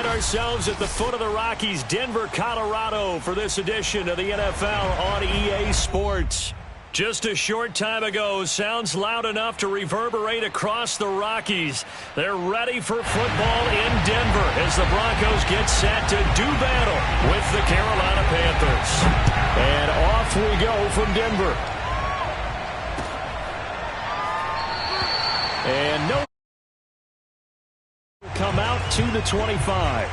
find ourselves at the foot of the Rockies, Denver, Colorado, for this edition of the NFL on EA Sports. Just a short time ago, sounds loud enough to reverberate across the Rockies. They're ready for football in Denver as the Broncos get set to do battle with the Carolina Panthers. And off we go from Denver. And no come out to the 25.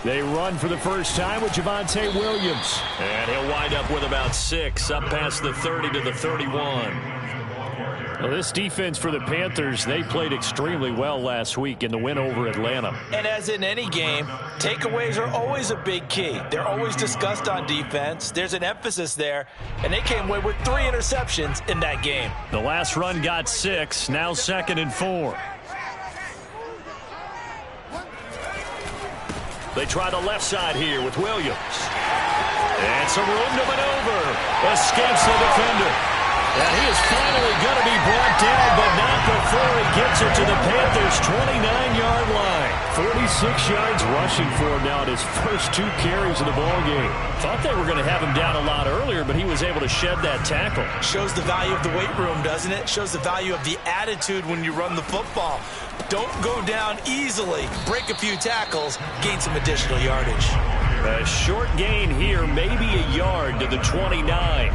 They run for the first time with Javonte Williams. And he'll wind up with about 6, up past the 30 to the 31. Well, this defense for the Panthers, they played extremely well last week in the win over Atlanta. And as in any game, takeaways are always a big key. They're always discussed on defense. There's an emphasis there, and they came away with 3 interceptions in that game. The last run got 6, now 2nd and 4. They try the left side here with Williams. And some room to maneuver. Escapes the defender. And he is finally going to be brought down, but not before he gets it to the Panthers' 29-yard line. 46 yards rushing for him now at his first 2 carries of the ballgame. Thought they were going to have him down a lot earlier, but he was able to shed that tackle. Shows the value of the weight room, doesn't it? Shows the value of the attitude when you run the football. Don't go down easily. Break a few tackles. Gain some additional yardage. A short gain here, maybe a yard to the 29.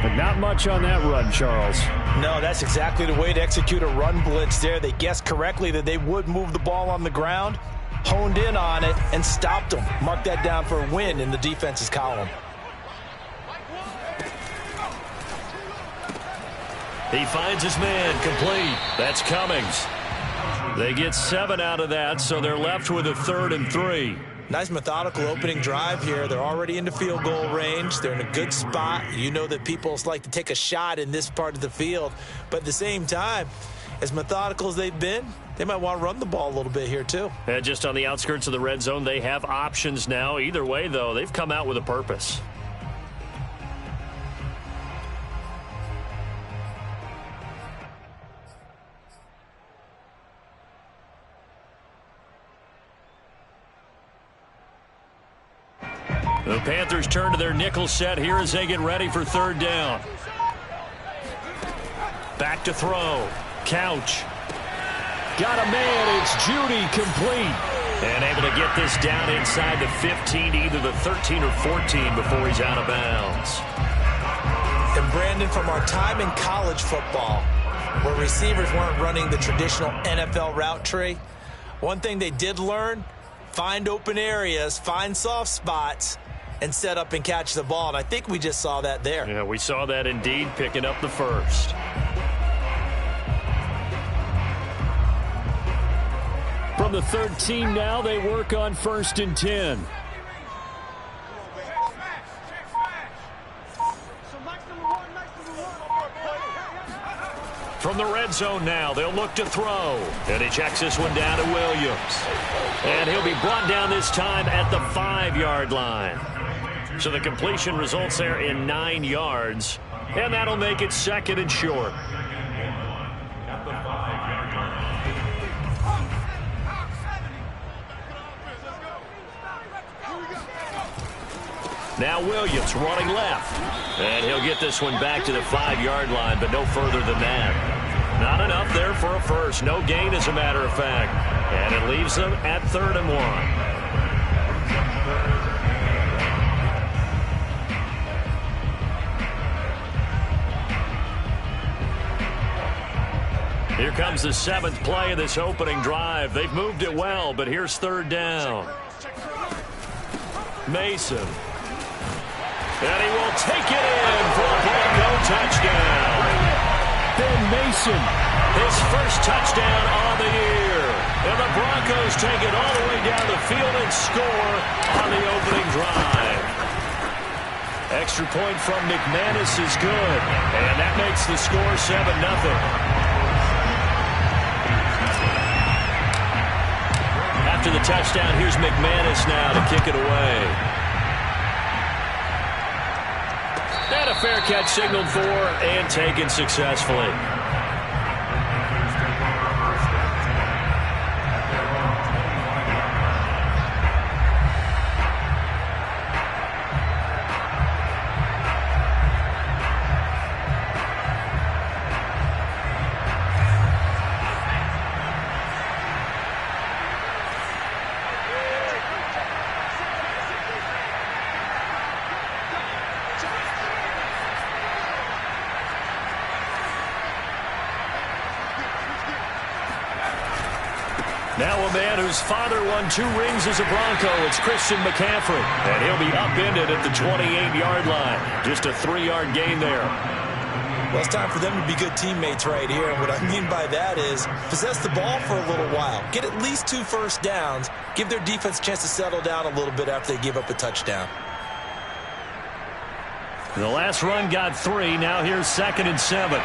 But not much on that run, Charles. No, that's exactly the way to execute a run blitz there. They guessed correctly that they would move the ball on the ground, honed in on it, and stopped them. Mark that down for a win in the defense's column. He finds his man complete. That's Cummings. They get 7 out of that, so they're left with a 3rd and 3. Nice methodical opening drive here. They're already into field goal range. They're in a good spot. You know that people like to take a shot in this part of the field. But at the same time, as methodical as they've been, they might want to run the ball a little bit here too. And just on the outskirts of the red zone, they have options now. Either way, though, they've come out with a purpose. The Panthers turn to their nickel set here as they get ready for 3rd down. Back to throw. Couch. Got a man. It's Judy complete. And able to get this down inside the 15, either the 13 or 14 before he's out of bounds. And Brandon, from our time in college football, where receivers weren't running the traditional NFL route tree, one thing they did learn, find open areas, find soft spots, and set up and catch the ball. And I think we just saw that there. Yeah, we saw that indeed, picking up the first. From the 13 now, they work on 1st and 10. From the red zone now, they'll look to throw. And he checks this one down to Williams. And he'll be brought down this time at the 5-yard line. So the completion results there in 9 yards. And that'll make it 2nd and short. Now Williams running left. And he'll get this one back to the 5-yard line, but no further than that. Not enough there for a first. No gain, as a matter of fact. And it leaves them at 3rd and 1. Here comes the 7th play of this opening drive. They've moved it well, but here's 3rd down. Mason. And he will take it in for a Bronco touchdown. Ben Mason, his first touchdown on the year. And the Broncos take it all the way down the field and score on the opening drive. Extra point from McManus is good. And that makes the score 7-0. After the touchdown, here's McManus now to kick it away. And a fair catch signaled for and taken successfully. Now a man whose father won 2 rings as a Bronco. It's Christian McCaffrey. And he'll be upended at the 28-yard line. Just a 3-yard gain there. Well, it's time for them to be good teammates right here. And what I mean by that is possess the ball for a little while. Get at least 2 first downs. Give their defense a chance to settle down a little bit after they give up a touchdown. The last run got 3. Now here's 2nd and 7.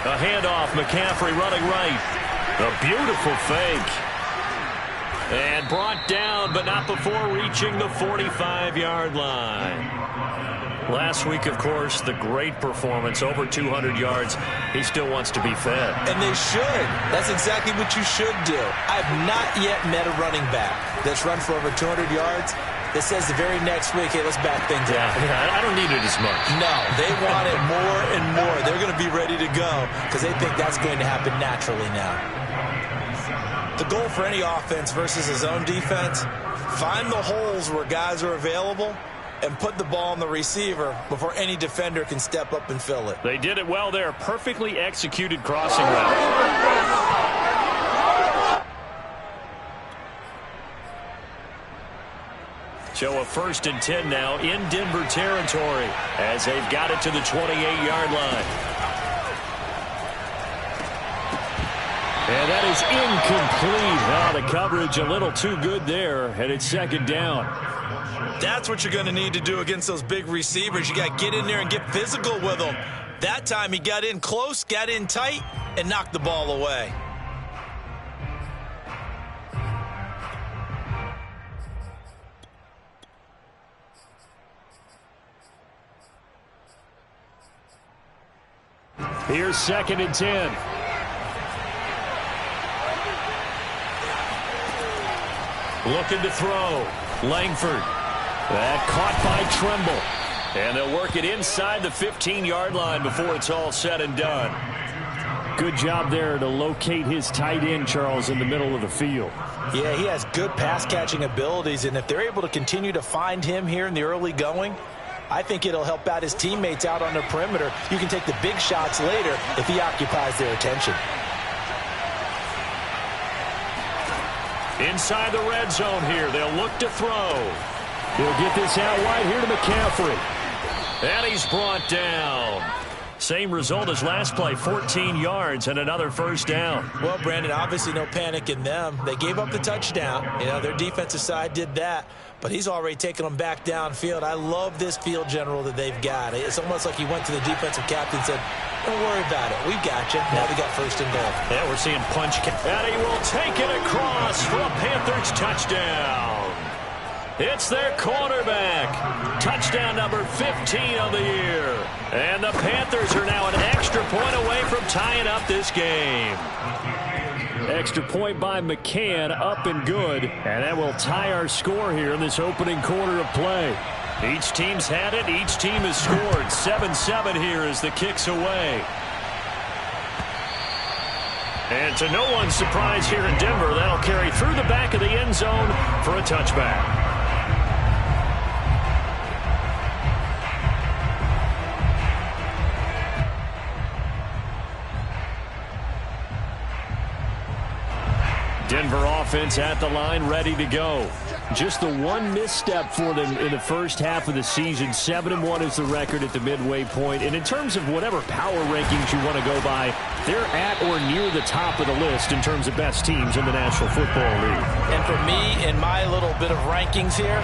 A handoff, McCaffrey running right. A beautiful fake. And brought down, but not before reaching the 45-yard line. Last week, of course, the great performance, over 200 yards. He still wants to be fed. And they should. That's exactly what you should do. I've not yet met a running back that's run for over 200 yards that says the very next week, hey, let's back things up. Yeah, I don't need it as much. No, they want it more and more. They're going to be ready to go because they think that's going to happen naturally now. The goal for any offense versus his own defense, find the holes where guys are available and put the ball on the receiver before any defender can step up and fill it. They did it well there. Perfectly executed crossing route. So a 1st and 10 now in Denver territory as they've got it to the 28-yard line. And that is incomplete. Oh, the coverage a little too good there, and it's 2nd down. That's what you're going to need to do against those big receivers. You got to get in there and get physical with them. That time he got in close, got in tight, and knocked the ball away. Here's 2nd and 10. Looking to throw. Langford. That caught by Trimble. And they'll work it inside the 15-yard line before it's all said and done. Good job there to locate his tight end, Charles, in the middle of the field. Yeah, he has good pass-catching abilities, and if they're able to continue to find him here in the early going, I think it'll help out his teammates out on the perimeter. You can take the big shots later if he occupies their attention. Inside the red zone here, they'll look to throw. He'll get this out wide here to McCaffrey. And he's brought down. Same result as last play, 14 yards and another 1st down. Well, Brandon, obviously no panic in them. They gave up the touchdown. You know, their defensive side did that. But he's already taken them back downfield. I love this field general that they've got. It's almost like he went to the defensive captain and said, don't worry about it. We got you. Now they got 1st and goal. Yeah, we're seeing punch. And he will take it across for a Panthers touchdown. It's their quarterback. Touchdown number 15 of the year. And the Panthers are now an extra point away from tying up this game. Extra point by McCann, up and good. And that will tie our score here in this opening quarter of play. Each team's had it. Each team has scored. 7-7 here as the kick's away. And to no one's surprise here in Denver, that'll carry through the back of the end zone for a touchback. Denver offense at the line, ready to go. Just the one misstep for them in the first half of the season. 7-1 is the record at the midway point. And in terms of whatever power rankings you want to go by, they're at or near the top of the list in terms of best teams in the National Football League. And for me, in my little bit of rankings here,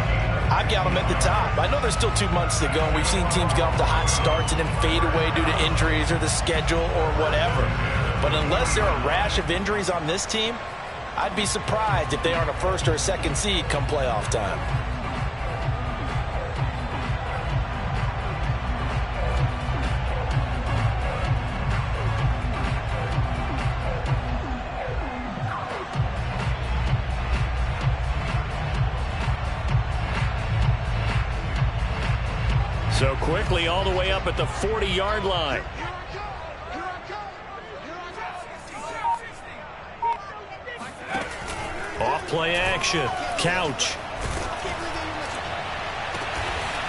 I've got them at the top. I know there's still 2 months to go. We've seen teams get off to hot starts and then fade away due to injuries or the schedule or whatever. But unless there are a rash of injuries on this team, I'd be surprised if they aren't a first or a second seed come playoff time. So quickly all the way up at the 40-yard line. Off play action. Couch.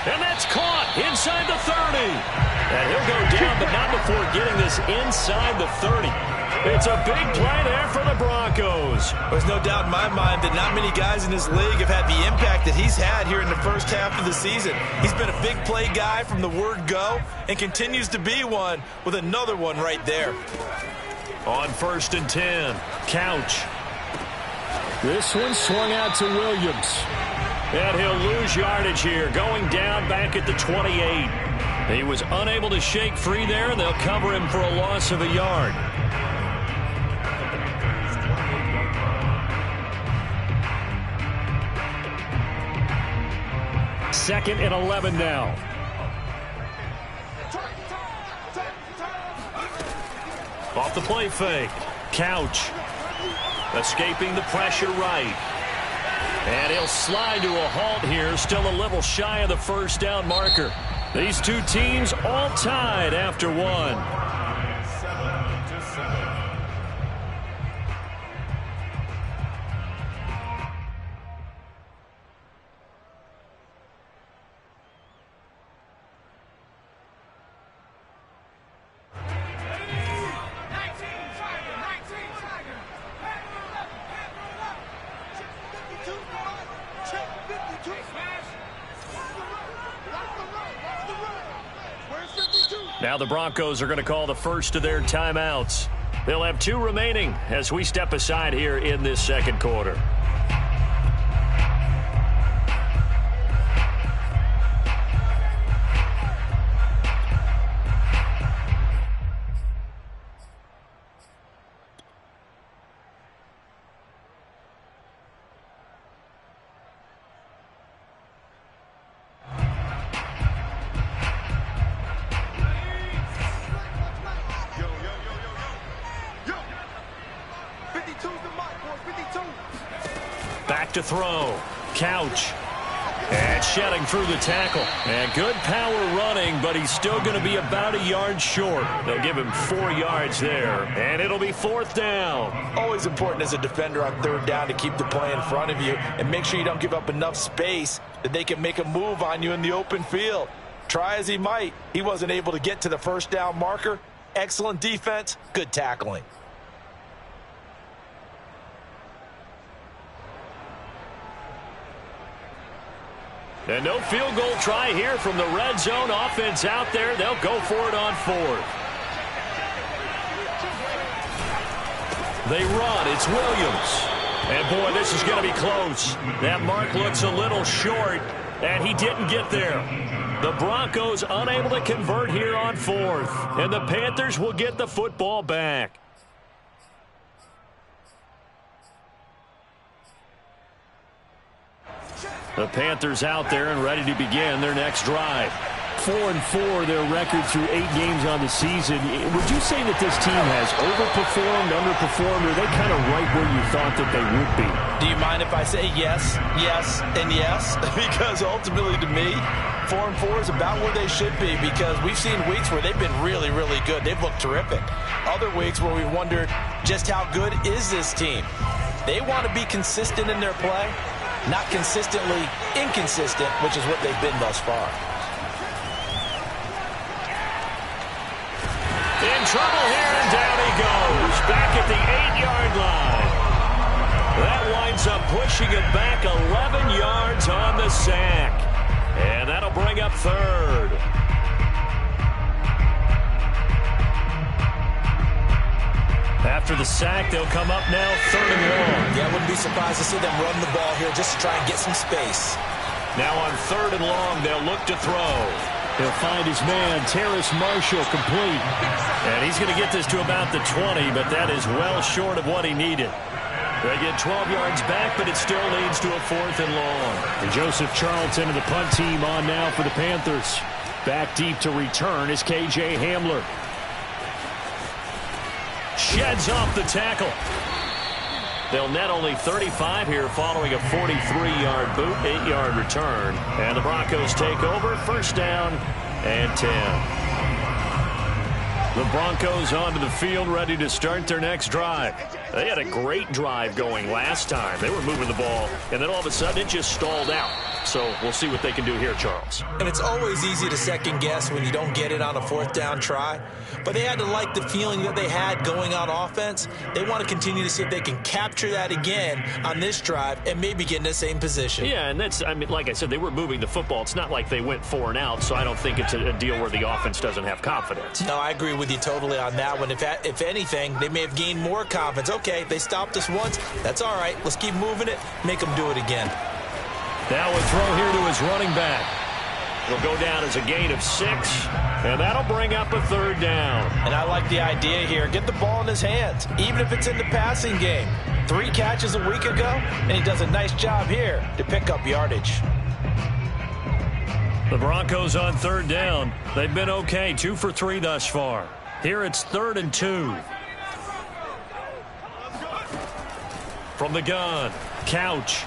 And that's caught inside the 30. And he'll go down, but not before getting this inside the 30. It's a big play there for the Broncos. There's no doubt in my mind that not many guys in this league have had the impact that he's had here in the first half of the season. He's been a big play guy from the word go and continues to be one with another one right there. On 1st and 10, Couch. This one swung out to Williams. And he'll lose yardage here, going down back at the 28. He was unable to shake free there, and they'll cover him for a loss of a yard. Second and 11 now. Off the play fake. Couch. Escaping the pressure right. And he'll slide to a halt here. Still a little shy of the first down marker. These two teams all tied after one. Now the Broncos are going to call the first of their timeouts. They'll have 2 remaining as we step aside here in this second quarter. Back to throw. Couch. And shedding through the tackle. And good power running, but he's still going to be about a yard short. They'll give him 4 yards there. And it'll be 4th down. Always important as a defender on 3rd down to keep the play in front of you and make sure you don't give up enough space that they can make a move on you in the open field. Try as he might, he wasn't able to get to the first down marker. Excellent defense, good tackling. And no field goal try here from the red zone. Offense out there. They'll go for it on 4th. They run. It's Williams. And, boy, this is going to be close. That mark looks a little short, and he didn't get there. The Broncos unable to convert here on 4th. And the Panthers will get the football back. The Panthers out there and ready to begin their next drive. 4-4 their record through 8 games on the season. Would you say that this team has overperformed, underperformed, or are they kind of right where you thought that they would be? Do you mind if I say yes, yes, and yes? Because ultimately to me, 4-4 is about where they should be, because we've seen weeks where they've been really, really good. They've looked terrific. Other weeks where we wondered just how good is this team. They want to be consistent in their play. Not consistently inconsistent, which is what they've been thus far. In trouble here, and down he goes. Back at the 8-yard line. That winds up pushing it back 11 yards on the sack. And that'll bring up third. After the sack, they'll come up now 3rd and long. Yeah, I wouldn't be surprised to see them run the ball here just to try and get some space. Now on 3rd and long, they'll look to throw. He'll find his man, Terrace Marshall, complete. And he's going to get this to about the 20, but that is well short of what he needed. They get 12 yards back, but it still leads to a 4th and long. And Joseph Charlton and the punt team on now for the Panthers. Back deep to return is K.J. Hamler. Sheds off the tackle. They'll net only 35 here following a 43-yard boot, 8-yard return. And the Broncos take over, 1st down and 10. The Broncos onto the field, ready to start their next drive. They had a great drive going last time. They were moving the ball, and then all of a sudden it just stalled out. So we'll see what they can do here, Charles. And it's always easy to second guess when you don't get it on a 4th down try. But they had to like the feeling that they had going on offense. They want to continue to see if they can capture that again on this drive and maybe get in the same position. Yeah, and that's, I mean, like I said, they were moving the football. It's not like they went 4 and out, so I don't think it's a deal where the offense doesn't have confidence. No, I agree with you totally on that one. If anything, they may have gained more confidence. Okay, they stopped us once. That's all right. Let's keep moving it. Make them do it again. Now a throw here to his running back. It'll go down as a gain of 6, and that'll bring up a 3rd down. And I like the idea here. Get the ball in his hands, even if it's in the passing game. 3 catches a week ago, and he does a nice job here to pick up yardage. The Broncos on 3rd down. They've been okay, 2 for 3 thus far. Here it's 3rd and 2. From the gun, Couch.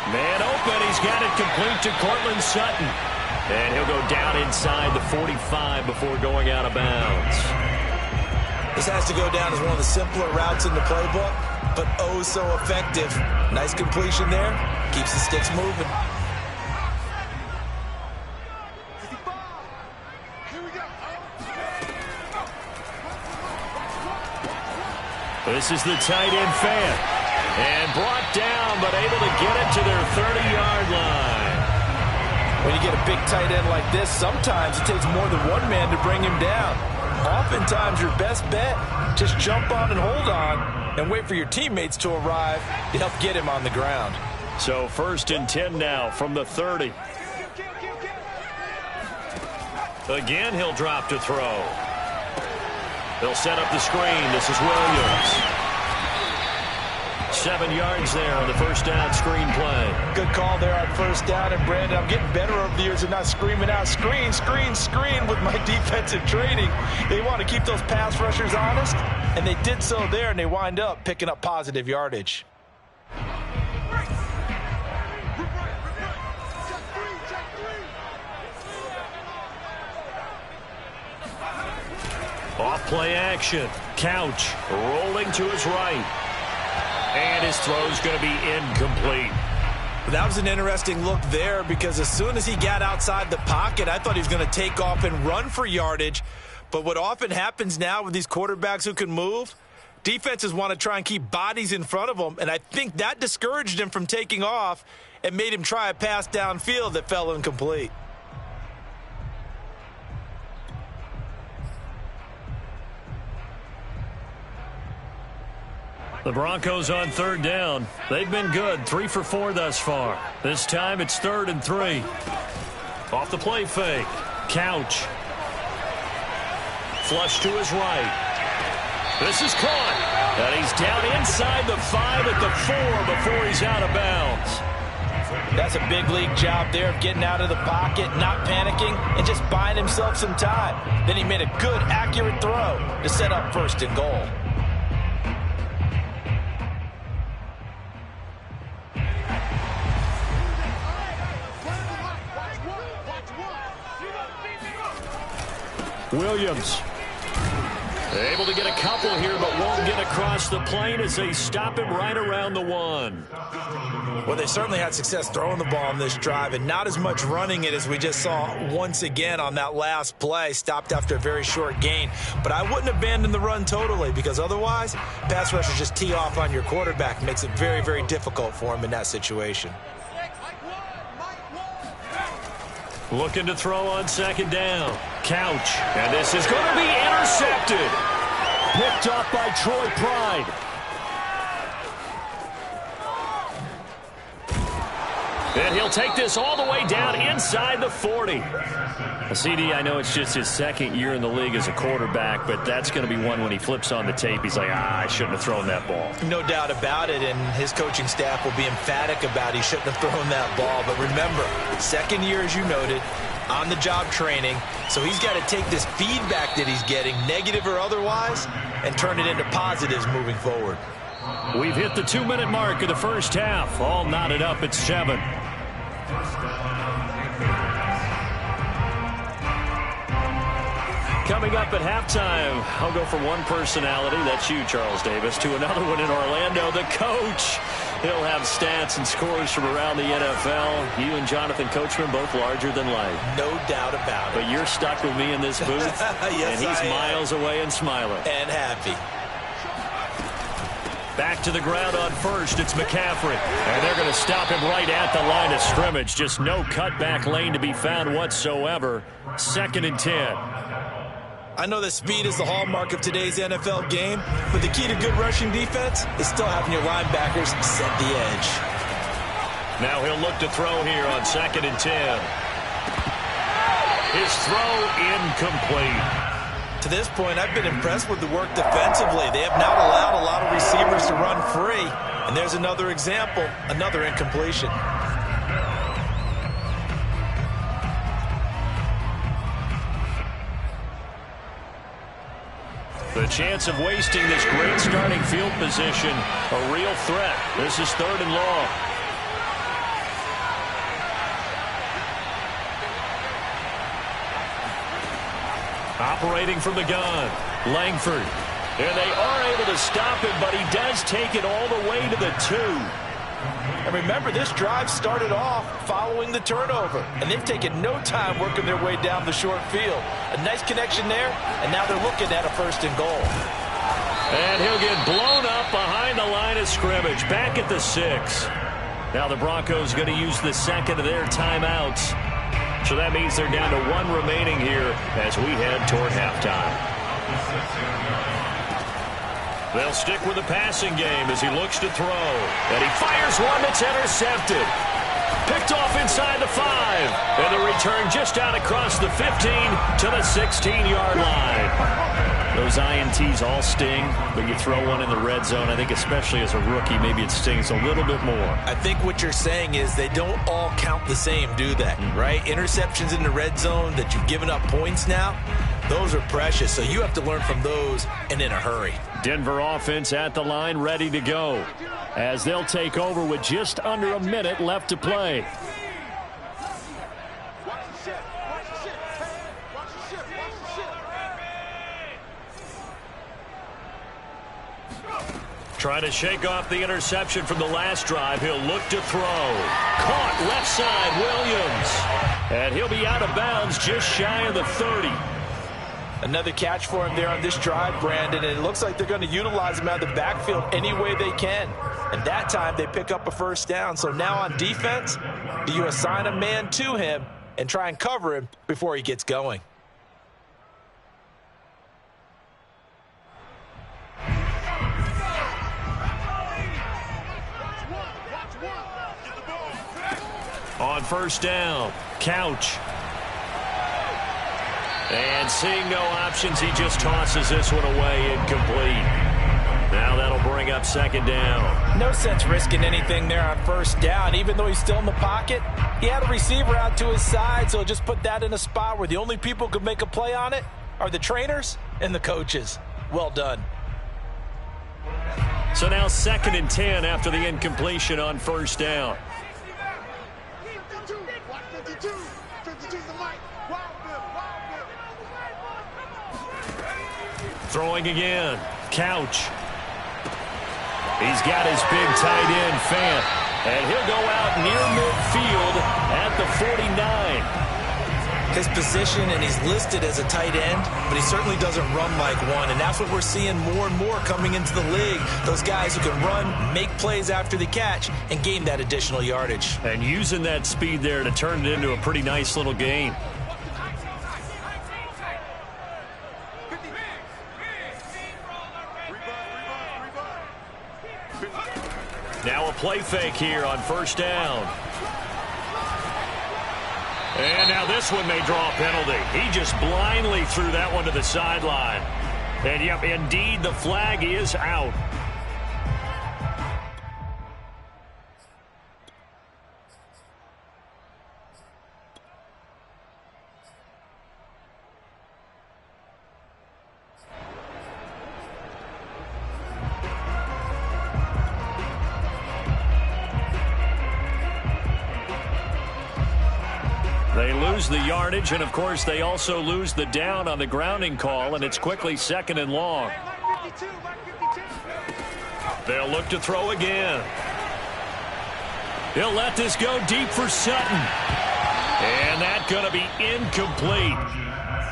Man open, he's got it complete to Cortland Sutton. And he'll go down inside the 45 before going out of bounds. This has to go down as one of the simpler routes in the playbook, but oh so effective. Nice completion there. Keeps the sticks moving. This is the tight end fan. And brought down, but able to get it to their 30-yard line. When you get a big tight end like this, sometimes it takes more than one man to bring him down. Oftentimes, your best bet, just jump on and hold on and wait for your teammates to arrive to help get him on the ground. So 1st and 10 now from the 30. Again, he'll drop to throw. They'll set up the screen. This is Williams. 7 yards there on the 1st down screen play. Good call there on 1st down. And, Brandon, I'm getting better over the years of not screaming out, screen, screen, screen with my defensive training. They want to keep those pass rushers honest, and they did so there, and they wind up picking up positive yardage. Off play action. Couch rolling to his right. And his throw's going to be incomplete. That was an interesting look there because as soon as he got outside the pocket, I thought he was going to take off and run for yardage. But what often happens now with these quarterbacks who can move, defenses want to try and keep bodies in front of them. And I think that discouraged him from taking off and made him try a pass downfield that fell incomplete. The Broncos on 3rd down. They've been good, 3 for 4 thus far. This time it's 3rd and 3. Off the play fake. Couch. Flush to his right. This is caught. And he's down inside the 5 at the 4 before he's out of bounds. That's a big league job there of getting out of the pocket, not panicking, and just buying himself some time. Then he made a good, accurate throw to set up 1st and goal. Williams able to get a couple here, but won't get across the plane as they stop him right around the 1. Well, they certainly had success throwing the ball on this drive and not as much running it as we just saw once again on that last play. Stopped after a very short gain. But I wouldn't abandon the run totally, because otherwise, pass rushers just tee off on your quarterback. Makes it very, very difficult for him in that situation. Looking to throw on second down. Couch. And this is going to be intercepted. Picked off by Troy Pride. And he'll take this all the way down inside the 40. CD, I know it's just his second year in the league as a quarterback, but that's going to be one when he flips on the tape. He's like, I shouldn't have thrown that ball. No doubt about it, and his coaching staff will be emphatic about he shouldn't have thrown that ball. But remember, second year, as you noted, on-the-job training, so he's got to take this feedback that he's getting, negative or otherwise, and turn it into positives moving forward. We've hit the 2-minute mark of the first half. All knotted up at 7. Coming up at halftime, I'll go from one personality, that's you, Charles Davis, to another one in Orlando, the coach. He'll have stats and scores from around the NFL. You and Jonathan Coachman both larger than life. No doubt about it. But you're stuck with me in this booth. Yes, and he's miles away and smiling. And happy. Back to the ground on first, it's McCaffrey. And they're going to stop him right at the line of scrimmage. Just no cutback lane to be found whatsoever. 2nd and 10. I know that speed is the hallmark of today's NFL game, but the key to good rushing defense is still having your linebackers set the edge. Now he'll look to throw here on 2nd and 10. His throw incomplete. To this point, I've been impressed with the work defensively. They have not allowed a lot of receivers to run free. And there's another example, another incompletion. The chance of wasting this great starting field position, a real threat. This is 3rd and long. Operating from the gun, Langford. And they are able to stop him, but he does take it all the way to the 2. And remember, this drive started off following the turnover, and they've taken no time working their way down the short field. A nice connection there, and now they're looking at a 1st and goal. And he'll get blown up behind the line of scrimmage, back at the 6. Now the Broncos going to use the 2nd of their timeouts. So that means they're down to 1 remaining here as we head toward halftime. They'll stick with the passing game as he looks to throw. And he fires one that's intercepted. Picked off inside the 5. And the return just out across the 15 to the 16-yard line. Those INTs all sting, but you throw one in the red zone. I think especially as a rookie, maybe it stings a little bit more. I think what you're saying is they don't all count the same, do they? Right? Interceptions in the red zone that you've given up points now, those are precious. So you have to learn from those and in a hurry. Denver offense at the line, ready to go, as they'll take over with just under a minute left to play. Trying to shake off the interception from the last drive. He'll look to throw. Caught left side, Williams. And he'll be out of bounds just shy of the 30. Another catch for him there on this drive, Brandon, and it looks like they're going to utilize him out of the backfield any way they can. And that time they pick up a 1st down. So now on defense, do you assign a man to him and try and cover him before he gets going? On 1st down, Couch. And seeing no options, he just tosses this one away, incomplete. Now that'll bring up 2nd down. No sense risking anything there on 1st down. Even though he's still in the pocket, he had a receiver out to his side, so just put that in a spot where the only people who could make a play on it are the trainers and the coaches. Well done. So now 2nd and 10 after the incompletion on 1st down. Throwing again. Couch. He's got his big tight end, Fant. And he'll go out near midfield at the 49. His position, and he's listed as a tight end, but he certainly doesn't run like one, and that's what we're seeing more and more coming into the league. Those guys who can run, make plays after the catch, and gain that additional yardage. And using that speed there to turn it into a pretty nice little game. Now a play fake here on first down. And now this one may draw a penalty. He just blindly threw that one to the sideline. And, yep, indeed, the flag is out. They lose the yardage, and, of course, they also lose the down on the grounding call, and it's quickly 2nd and long. They'll look to throw again. He'll let this go deep for Sutton. And that's going to be incomplete.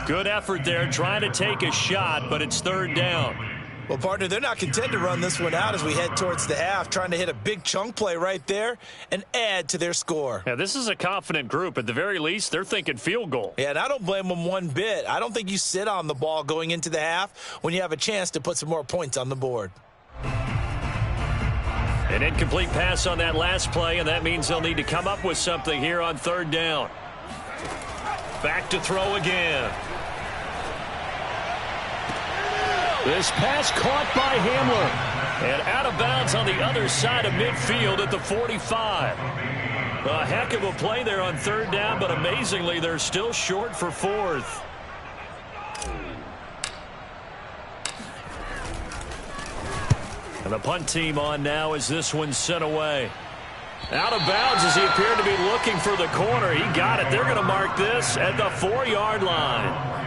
Good effort there trying to take a shot, but it's 3rd down. Well, partner, they're not content to run this one out as we head towards the half, trying to hit a big chunk play right there and add to their score. Yeah, this is a confident group. At the very least, they're thinking field goal. Yeah, and I don't blame them one bit. I don't think you sit on the ball going into the half when you have a chance to put some more points on the board. An incomplete pass on that last play, and that means they'll need to come up with something here on 3rd down. Back to throw again. This pass caught by Hamler. And out of bounds on the other side of midfield at the 45. A heck of a play there on 3rd down, but amazingly, they're still short for 4th. And the punt team on now as this one's sent away. Out of bounds as he appeared to be looking for the corner. He got it. They're going to mark this at the 4-yard line.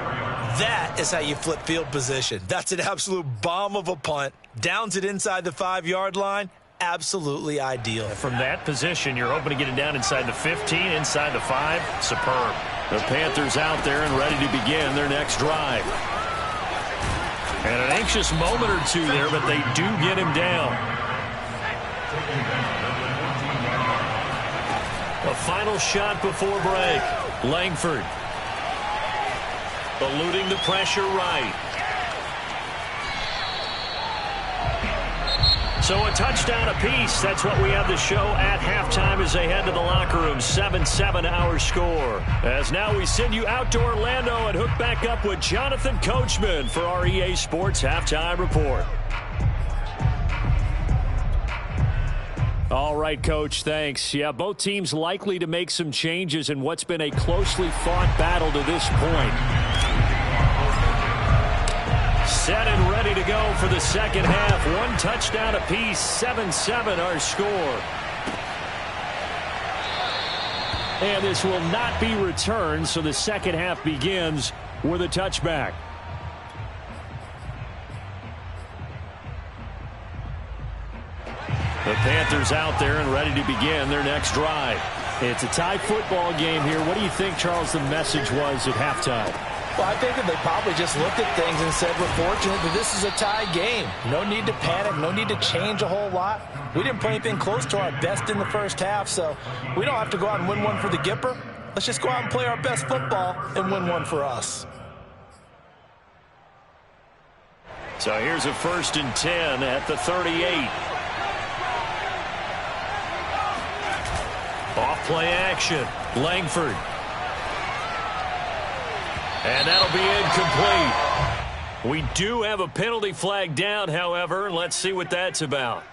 That is how you flip field position. That's an absolute bomb of a punt. Downs it inside the 5-yard line. Absolutely ideal. From that position, you're hoping to get it down inside the 15, inside the 5. Superb. The Panthers out there and ready to begin their next drive. And an anxious moment or two there, but they do get him down. A final shot before break. Langford. Eluding the pressure right. So a touchdown apiece. That's what we have the show at halftime as they head to the locker room. 7-7 our score. As now we send you out to Orlando and hook back up with Jonathan Coachman for our EA Sports Halftime Report. All right, Coach, thanks. Yeah, both teams likely to make some changes in what's been a closely fought battle to this point. Set and ready to go for the second half. 1 touchdown apiece, 7-7 our score. And this will not be returned, so the second half begins with a touchback. The Panthers out there and ready to begin their next drive. It's a tie football game here. What do you think, Charles, the message was at halftime? Well, I think that they probably just looked at things and said, we're fortunate that this is a tie game. No need to panic, no need to change a whole lot. We didn't play anything close to our best in the first half, so we don't have to go out and win one for the Gipper. Let's just go out and play our best football and win one for us. So here's a 1st and 10 at the 38. Off play action. Langford. And that'll be incomplete. We do have a penalty flag down, however. Let's see what that's about.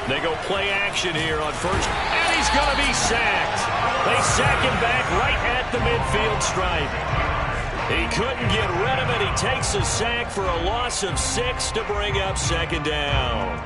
They go play action here on first, and he's going to be sacked. They sack him back right at the midfield stripe. He couldn't get rid of it. He takes a sack for a loss of 6 to bring up second down.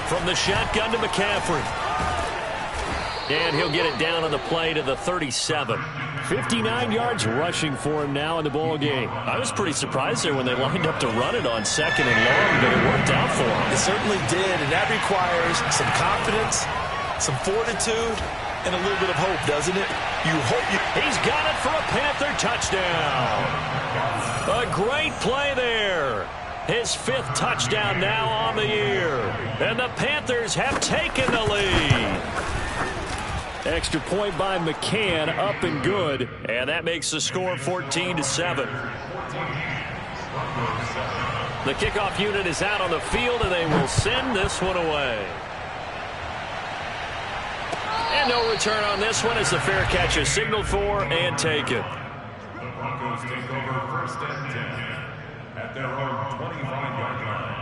From the shotgun to McCaffrey. And he'll get it down on the play to the 37. 59 yards rushing for him now in the ball game. I was pretty surprised there when they lined up to run it on second and long, but it worked out for him. It certainly did, and that requires some confidence, some fortitude, and a little bit of hope, doesn't it? He's got it for a Panther touchdown. A great play there. His 5th touchdown now on the year. And the Panthers have taken the lead. Extra point by McCann, up and good. And that makes the score 14-7. The kickoff unit is out on the field, and they will send this one away. And no return on this one as the fair catch is signaled for and taken. The Broncos take over 1st and 10 at their own 25-yard line.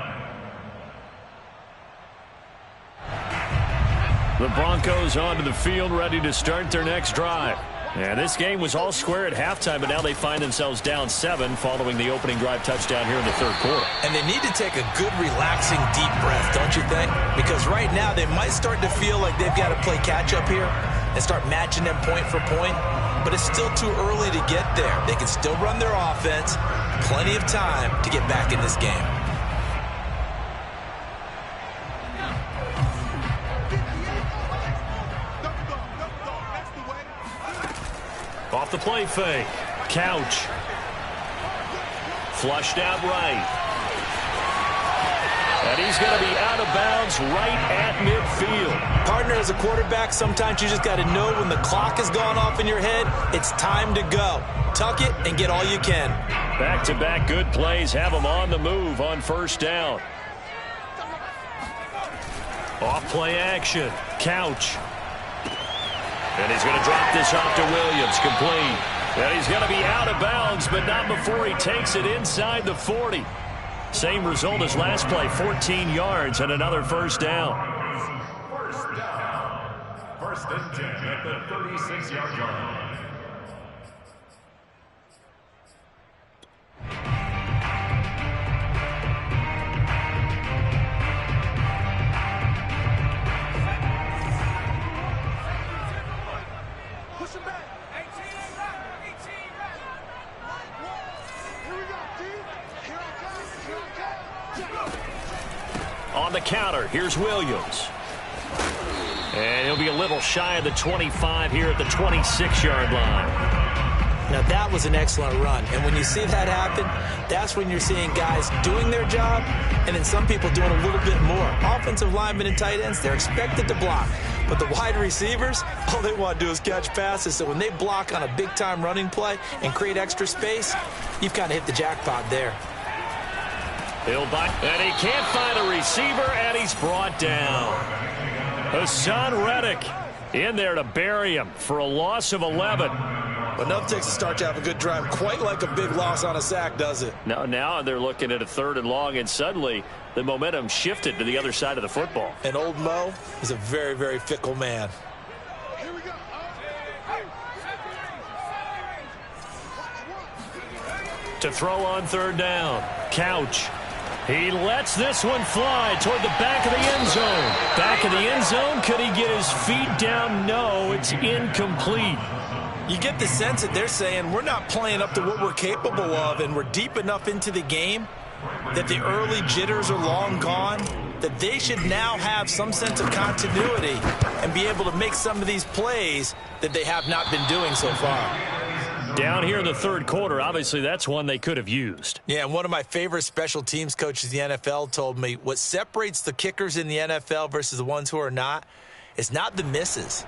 The Broncos onto the field, ready to start their next drive. And this game was all square at halftime, but now they find themselves down 7 following the opening drive touchdown here in the 3rd quarter. And they need to take a good, relaxing, deep breath, don't you think? Because right now they might start to feel like they've got to play catch-up here and start matching them point for point. But it's still too early to get there. They can still run their offense. Plenty of time to get back in this game. Off the play fake. Couch. Flushed out right. And he's going to be out of bounds right at midfield. Partner, as a quarterback, sometimes you just got to know when the clock has gone off in your head, it's time to go. Tuck it and get all you can. Back-to-back good plays have him on the move on 1st down. Off play action. Couch. And he's going to drop this off to Williams, complete. And he's going to be out of bounds, but not before he takes it inside the 40. Same result as last play, 14 yards and another 1st down. 1st down. 1st and 10 at the 36-yard line. On the counter, here's Williams. And he'll be a little shy of the 25 here at the 26-yard line. Now, that was an excellent run. And when you see that happen, that's when you're seeing guys doing their job and then some people doing a little bit more. Offensive linemen and tight ends, they're expected to block. But the wide receivers, all they want to do is catch passes. So when they block on a big-time running play and create extra space, you've kind of hit the jackpot there. He'll buy, and he can't find a receiver, and he's brought down. Hassan Reddick in there to bury him for a loss of 11. But enough takes to start to have a good drive. Quite like a big loss on a sack, does it? Now they're looking at a 3rd and long, and suddenly the momentum shifted to the other side of the football. And old Mo is a very, very fickle man. To throw on 3rd down. Couch. He lets this one fly toward the back of the end zone. Back of the end zone. Could he get his feet down? No, it's incomplete. You get the sense that they're saying we're not playing up to what we're capable of, and we're deep enough into the game that the early jitters are long gone, that they should now have some sense of continuity and be able to make some of these plays that they have not been doing so far. Down here in the 3rd quarter, obviously that's one they could have used. Yeah, and one of my favorite special teams coaches in the NFL told me what separates the kickers in the NFL versus the ones who are not is not the misses.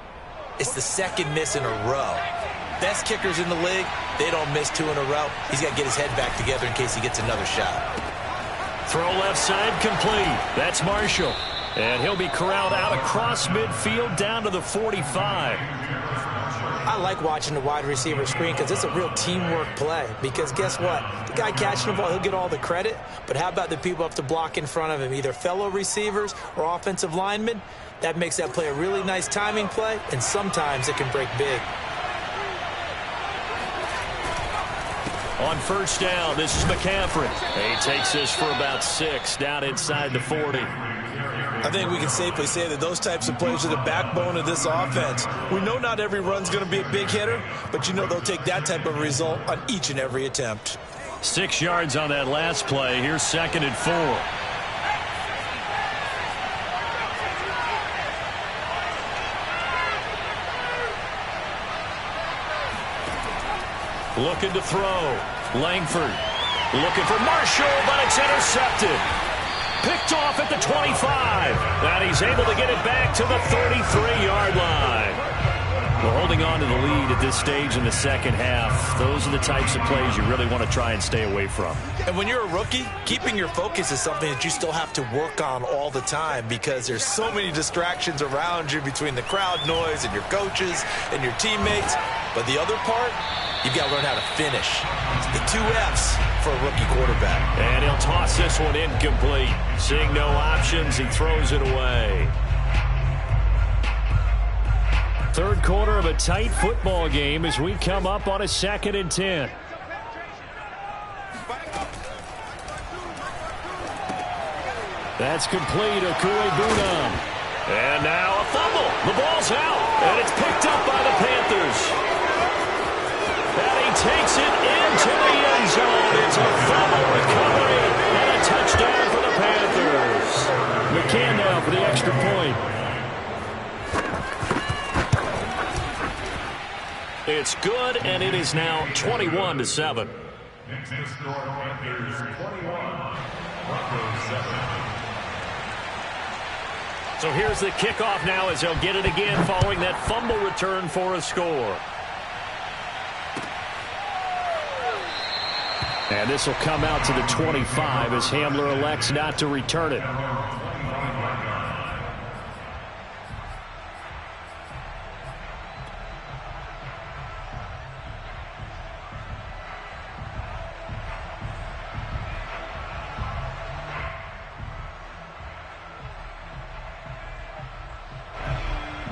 It's the second miss in a row. Best kickers in the league, they don't miss 2 in a row. He's got to get his head back together in case he gets another shot. Throw left side complete. That's Marshall. And he'll be corralled out across midfield down to the 45. I like watching the wide receiver screen because it's a real teamwork play. Because guess what? The guy catching the ball, he'll get all the credit. But how about the people up to block in front of him, either fellow receivers or offensive linemen? That makes that play a really nice timing play, and sometimes it can break big. On first down, this is McCaffrey. He takes this for about 6 down inside the 40. I think we can safely say that those types of plays are the backbone of this offense. We know not every run's going to be a big hitter, but you know they'll take that type of result on each and every attempt. 6 yards on that last play. Here's 2nd and 4. Looking to throw. Langford looking for Marshall, but it's intercepted. Picked off at the 25. And he's able to get it back to the 33-yard line. Well, holding on to the lead at this stage in the second half, those are the types of plays you really want to try and stay away from. And when you're a rookie, keeping your focus is something that you still have to work on all the time because there's so many distractions around you between the crowd noise and your coaches and your teammates. But the other part, you've got to learn how to finish. It's the 2 F's for a rookie quarterback. And he'll toss this one incomplete. Seeing no options, he throws it away. Third quarter of a tight football game as we come up on a 2nd and 10. That's complete. Okuegbunam. And now a fumble. The ball's out. And it's picked up by the Panthers. And he takes it into the end zone. It's a fumble recovery and a touchdown for the Panthers. McCann now for the extra point. It's good, and it is now 21-7. Next to score, Panthers 21, Broncos 7. So here's the kickoff now as they'll get it again following that fumble return for a score. And this will come out to the 25 as Hamler elects not to return it.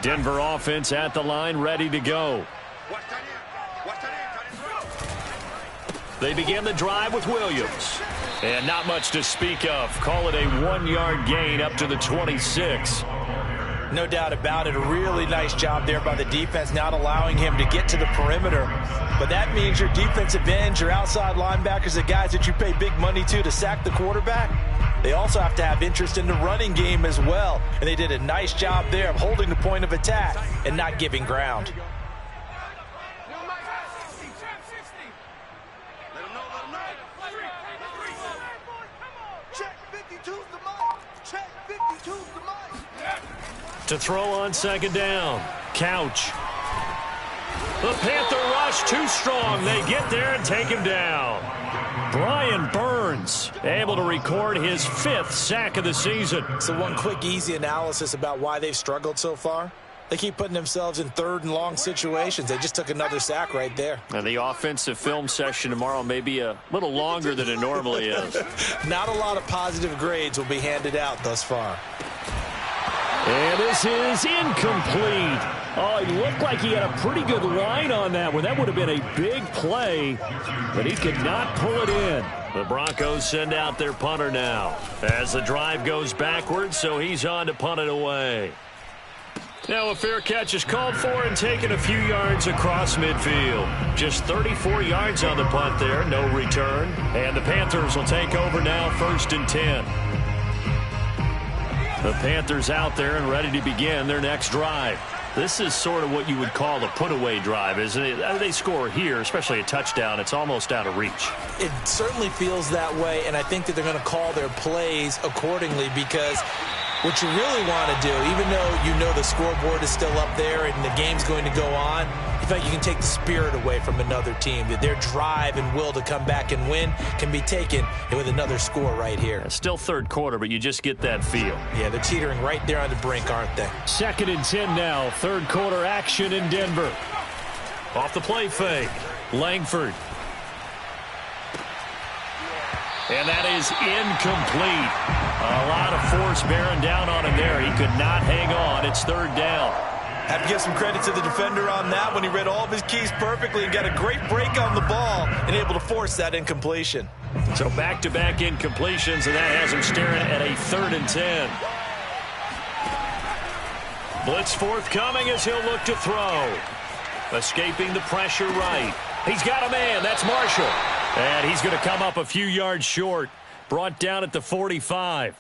Denver offense at the line, ready to go. They begin the drive with Williams. And not much to speak of. Call it a 1-yard gain up to the 26. No doubt about it. A really nice job there by the defense, not allowing him to get to the perimeter. But that means your defensive ends, your outside linebackers, the guys that you pay big money to sack the quarterback, they also have to have interest in the running game as well. And they did a nice job there of holding the point of attack and not giving ground. To throw on 2nd down. Couch. The Panther rush too strong. They get there and take him down. Brian Burns able to record his 5th sack of the season. So one quick, easy analysis about why they've struggled so far. They keep putting themselves in 3rd and long situations. They just took another sack right there. And the offensive film session tomorrow may be a little longer than it normally is. Not a lot of positive grades will be handed out thus far. And this is incomplete. Oh, he looked like he had a pretty good line on that one. That would have been a big play, but he could not pull it in. The Broncos send out their punter now as the drive goes backwards, so he's on to punt it away. Now a fair catch is called for and taken a few yards across midfield. Just 34 yards on the punt there, no return. And the Panthers will take over now, 1st and 10. The Panthers out there and ready to begin their next drive. This is sort of what you would call a put-away drive, isn't it? They score here, especially a touchdown. It's almost out of reach. It certainly feels that way, and I think that they're going to call their plays accordingly because What you really want to do, even though you know the scoreboard is still up there and the game's going to go on, you feel like you can take the spirit away from another team. That their drive and will to come back and win can be taken with another score right here. It's still third quarter, but you just get that feel. Yeah, they're teetering right there on the brink, aren't they? 2nd and 10 now. Third quarter action in Denver. Off the play fake. Langford. And that is incomplete. A lot of force bearing down on him there. He could not hang on. It's third down. Have to give some credit to the defender on that when he read all of his keys perfectly and got a great break on the ball and able to force that incompletion. So back-to-back incompletions, and that has him staring at a 3rd and 10. Blitz forthcoming as he'll look to throw. Escaping the pressure right. He's got a man. That's Marshall. And he's going to come up a few yards short. Brought down at the 45.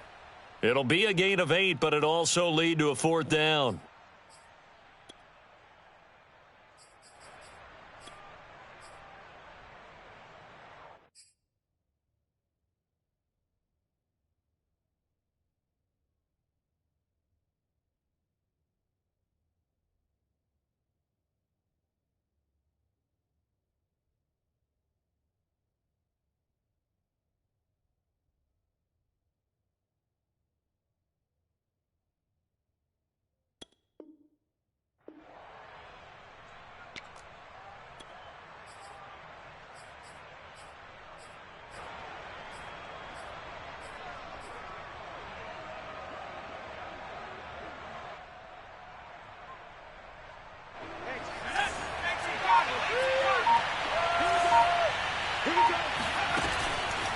It'll be a gain of 8, but it'll also lead to a 4th down.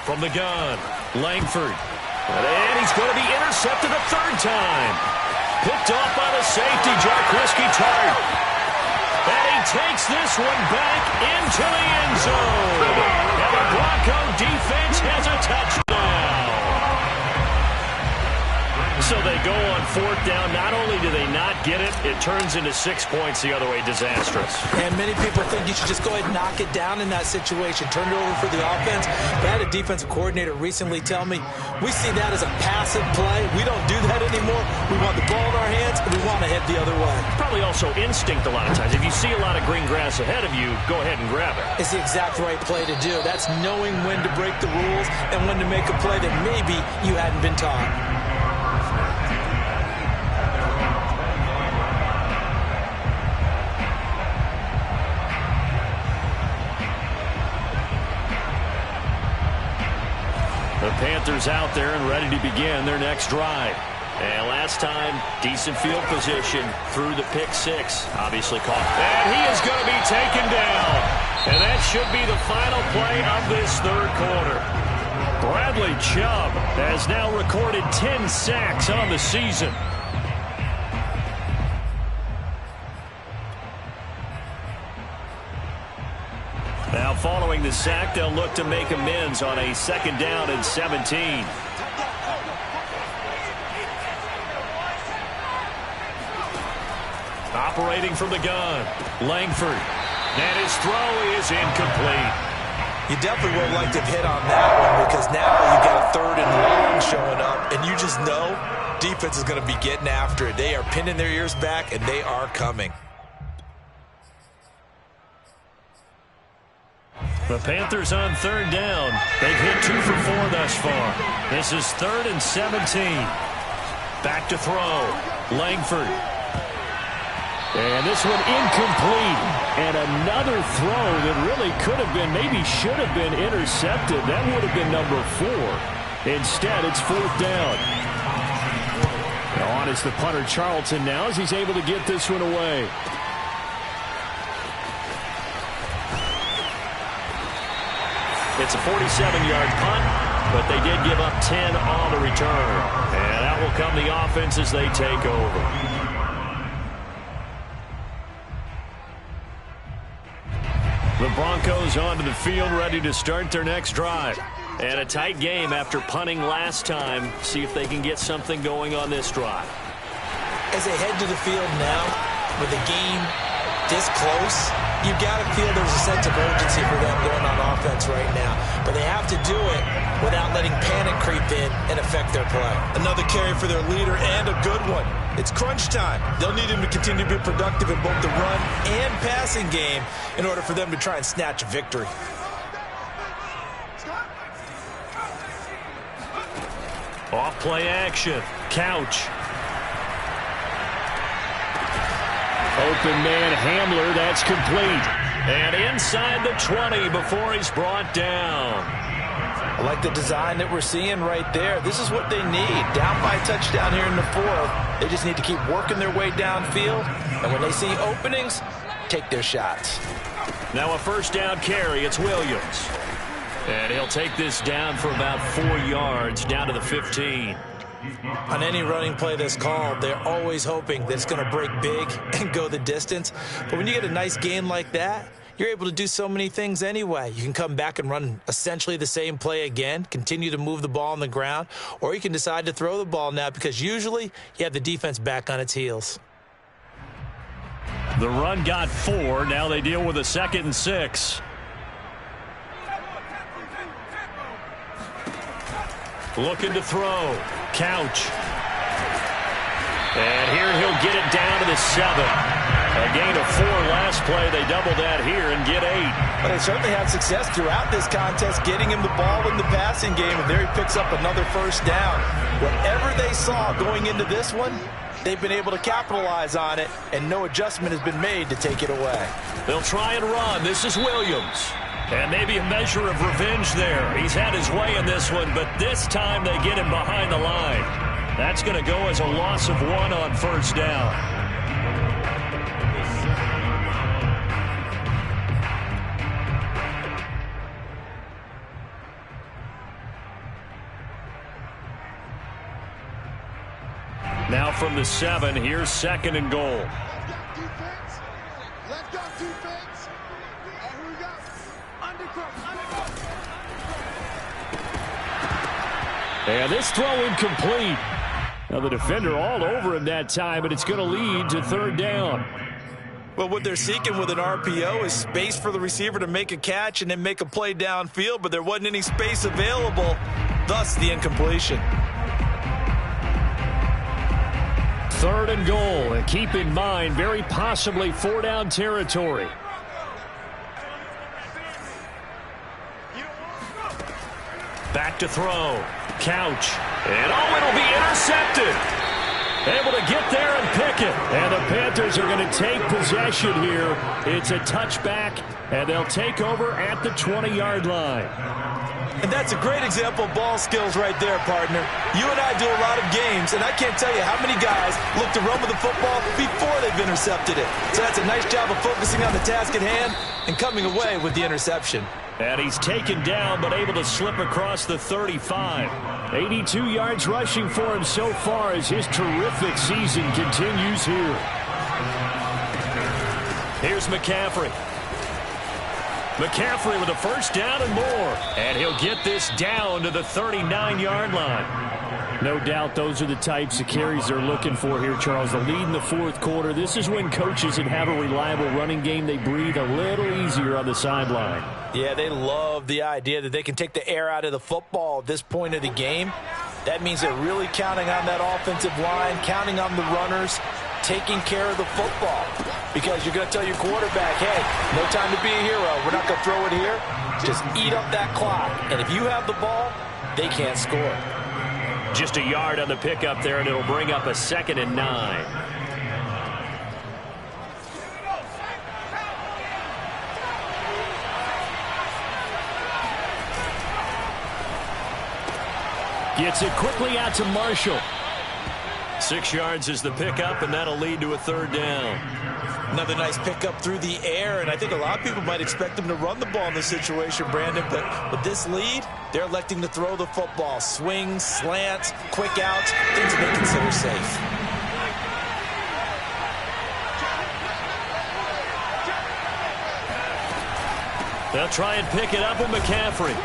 From the gun, Langford. And he's going to be intercepted a 3rd time. Picked off by the safety, Jarquiski Tart. And he takes this one back into the end zone. And the Bronco defense has a touchdown. So they go on 4th down. Not only do they not get it, it turns into 6 points the other way. Disastrous. And many people think you should just go ahead and knock it down in that situation. Turn it over for the offense. I had a defensive coordinator recently tell me, we see that as a passive play. We don't do that anymore. We want the ball in our hands, and we want to head the other way. Probably also instinct a lot of times. If you see a lot of green grass ahead of you, go ahead and grab it. It's the exact right play to do. That's knowing when to break the rules and when to make a play that maybe you hadn't been taught. The Panthers out there and ready to begin their next drive. And last time, decent field position through the pick 6. Obviously caught. And he is going to be taken down. And that should be the final play of this third quarter. Bradley Chubb has now recorded 10 sacks on the season. Now following the sack, they'll look to make amends on a 2nd down and 17. Operating from the gun, Langford. And his throw is incomplete. You definitely would like to have hit on that one because now you've got a 3rd and long showing up, and you just know defense is going to be getting after it. They are pinning their ears back, and they are coming. The Panthers on 3rd down. They've hit 2 for 4 thus far. This is 3rd and 17. Back to throw. Langford. And this one incomplete. And another throw that really could have been, maybe should have been intercepted. That would have been number 4. Instead, it's 4th down. On is the punter Charlton now as he's able to get this one away. It's a 47-yard punt, but they did give up 10 on the return. And that will come the offense as they take over. The Broncos onto the field ready to start their next drive. And a tight game after punting last time. See if they can get something going on this drive. As they head to the field now, with the game this close, you got to feel there's a sense of urgency for them going on offense right now. But they have to do it without letting panic creep in and affect their play. Another carry for their leader, and a good one. It's crunch time. They'll need him to continue to be productive in both the run and passing game in order for them to try and snatch a victory. Off play action. Couch. Open man Hamler, that's complete. And inside the 20 before he's brought down. I like the design that we're seeing right there. This is what they need. Down by a touchdown here in the fourth. They just need to keep working their way downfield. And when they see openings, take their shots. Now a first down carry. It's Williams. And he'll take this down for about 4 yards, down to the 15. On any running play that's called, they're always hoping that it's going to break big and go the distance. But when you get a nice gain like that, you're able to do so many things anyway. You can come back and run essentially the same play again, continue to move the ball on the ground, or you can decide to throw the ball now because usually you have the defense back on its heels. The run got 4. Now they deal with a 2nd and 6. Looking to throw. Couch. And here he'll get it down to the 7. A gain of 4 last play. They double that here and get 8. But they certainly had success throughout this contest, getting him the ball in the passing game, and there he picks up another first down. Whatever they saw going into this one, they've been able to capitalize on it, and no adjustment has been made to take it away. They'll try and run. This is Williams. And maybe a measure of revenge there. He's had his way in this one, but this time they get him behind the line. That's going to go as a loss of 1 on first down. Now from the 7, here's 2nd and goal. And this throw incomplete. Now the defender all over him that time, but it's going to lead to 3rd down. Well, what they're seeking with an RPO is space for the receiver to make a catch and then make a play downfield, but there wasn't any space available, thus the incompletion. 3rd and goal, and keep in mind, very possibly 4-down territory. Back to throw. Couch. And it'll be intercepted. Able to get there and pick it. And the Panthers are going to take possession here. It's a touchback, and they'll take over at the 20-yard line. And that's a great example of ball skills right there, partner. You and I do a lot of games, and I can't tell you how many guys look to run with the football before they've intercepted it. So that's a nice job of focusing on the task at hand and coming away with the interception. And he's taken down, but able to slip across the 35. 82 yards rushing for him so far as his terrific season continues here. Here's McCaffrey. McCaffrey with a first down and more. And he'll get this down to the 39-yard line. No doubt those are the types of carries they're looking for here, Charles. The lead in the 4th quarter. This is when coaches that have a reliable running game, they breathe a little easier on the sideline. Yeah, they love the idea that they can take the air out of the football at this point of the game. That means they're really counting on that offensive line, counting on the runners, taking care of the football. Because you're going to tell your quarterback, hey, no time to be a hero. We're not going to throw it here. Just eat up that clock. And if you have the ball, they can't score. Just a yard on the pickup there, and it'll bring up a 2nd and 9. Gets it quickly out to Marshall. 6 yards is the pickup, and that'll lead to a 3rd down. Another nice pickup through the air, and I think a lot of people might expect them to run the ball in this situation, Brandon, but with this lead, they're electing to throw the football. Swings, slants, quick outs, things they consider safe. They'll try and pick it up with McCaffrey.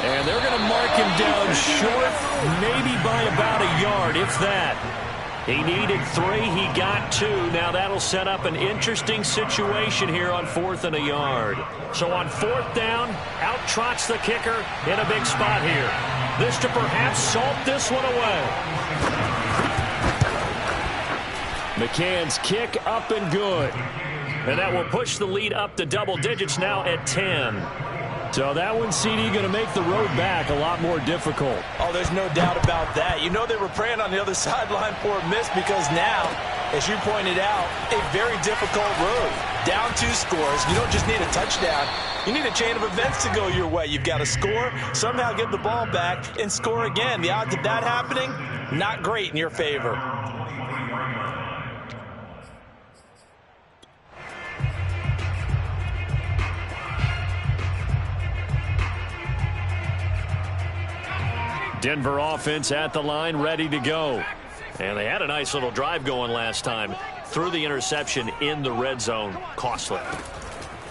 And they're going to mark him down short, maybe by about a yard, if that. He needed 3. He got 2. Now that'll set up an interesting situation here on 4th and a yard. So on 4th down, out trots the kicker in a big spot here. This to perhaps salt this one away. McCann's kick up and good. And that will push the lead up to double digits now at 10. So that one, CD, going to make the road back a lot more difficult. Oh, there's no doubt about that. You know they were praying on the other sideline for a miss because now, as you pointed out, a very difficult road. Down 2 scores. You don't just need a touchdown. You need a chain of events to go your way. You've got to score, somehow get the ball back, and score again. The odds of that happening, not great in your favor. Denver offense at the line, ready to go. And they had a nice little drive going last time. Threw the interception in the red zone. Costly.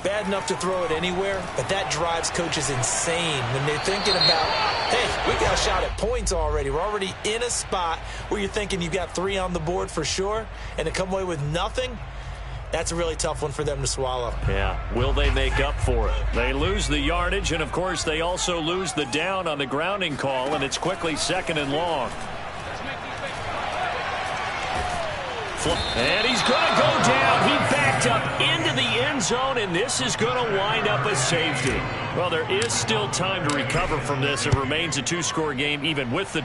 Bad enough to throw it anywhere, but that drives coaches insane when they're thinking about, hey, we got a shot at points already. We're already in a spot where you're thinking you've got 3 on the board for sure, and to come away with nothing, that's a really tough one for them to swallow. Yeah. Will they make up for it? They lose the yardage, and, of course, they also lose the down on the grounding call, and it's quickly 2nd and long. And he's going to go down. He backed up into the end zone, and this is going to wind up a safety. Well, there is still time to recover from this. It remains a 2-score game even with the